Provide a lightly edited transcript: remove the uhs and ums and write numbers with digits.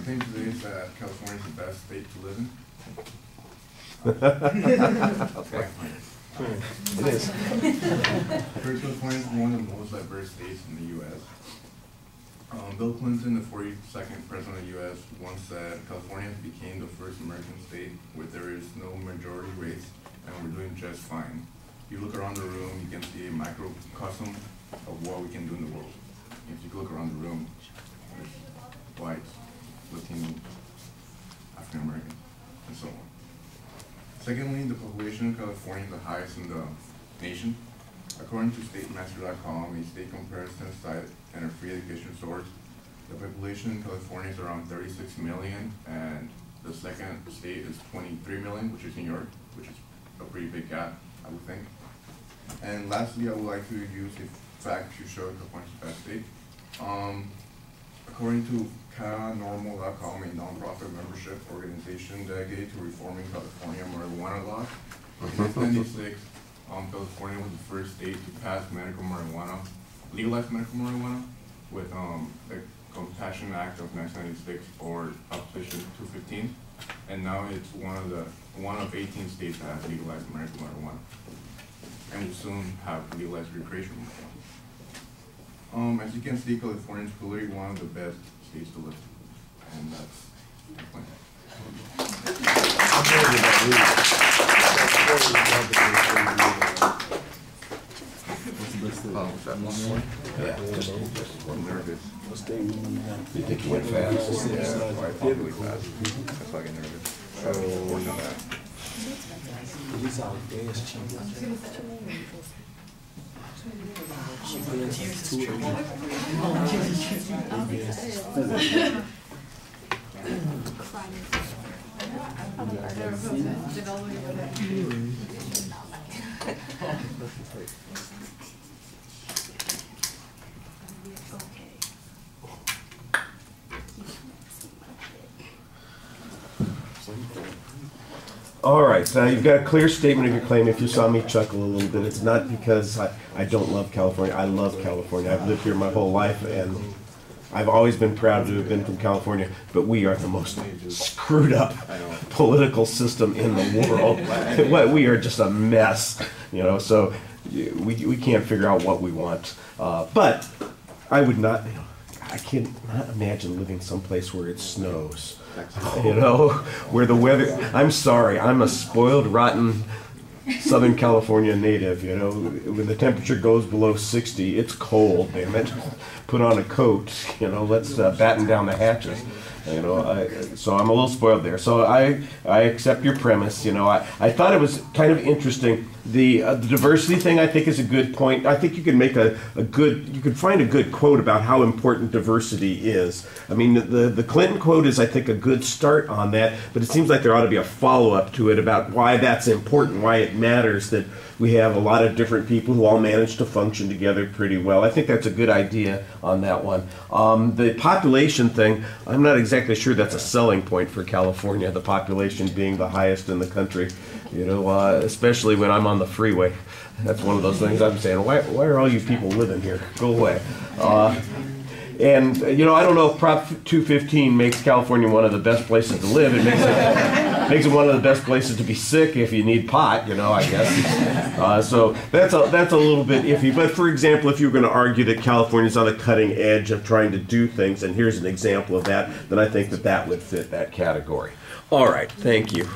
claim today is that California is the best state to live in. Okay. It is. First, California is one of the most diverse states in the U.S. Bill Clinton, the 42nd president of the U.S., once said California became the first American state where there is no majority race, and we're doing just fine. You look around the room, you can see a microcosm of what we can do in the world. If you look around the room, there's whites, Latino, African American, and so on. Secondly, the population of California is the highest in the nation. According to StateMaster.com, a state comparison site and a free education source, the population in California is around 36 million, and the second state is 23 million, which is New York, which is a pretty big gap, I would think. And lastly, I would like to use a fact to show California is the best state. According to CANormal.com, a nonprofit membership organization dedicated to reforming California marijuana law, in 1996, California was the first state to pass legalize medical marijuana with the Compassion Act of 1996, or Proposition 215, and now it's one of 18 states that has legalized medical marijuana, and will soon have legalized recreational marijuana. As you can see, California is clearly one of the best states to live in, and that's my point. Was that one more? Yeah, just I'm nervous. you think you went fast? Yeah, I did really fast. That's why I get nervous. Work on that. All right, now you've got a clear statement of your claim. If you saw me chuckle a little bit, it's not because I don't love California. I love California. I've lived here my whole life, and I've always been proud to have been from California, but we are the most screwed up political system in the world. We are just a mess, you know, so we can't figure out what we want. But I would not, you know, I cannot imagine living someplace where it snows. You know, where the weather, I'm sorry, I'm a spoiled, rotten Southern California native, you know. When the temperature goes below 60, it's cold, damn it. Put on a coat, you know, let's batten down the hatches. You know, so I'm a little spoiled there. So I accept your premise. You know, I thought it was kind of interesting. The diversity thing, I think, is a good point. I think you can make you could find a good quote about how important diversity is. I mean, the Clinton quote is, I think, a good start on that, but it seems like there ought to be a follow-up to it about why that's important, why it matters that we have a lot of different people who all manage to function together pretty well. I think that's a good idea on that one. The population thing, I'm not exactly sure that's a selling point for California, the population being the highest in the country, you know, especially when I'm on the freeway. That's one of those things I'm saying, why are all you people living here? Go away. And, you know, I don't know if Prop 215 makes California one of the best places to live. It makes it one of the best places to be sick if you need pot, you know, I guess. So that's a little bit iffy. But, for example, if you were going to argue that California's on the cutting edge of trying to do things, and here's an example of that, then I think that would fit that category. All right, thank you.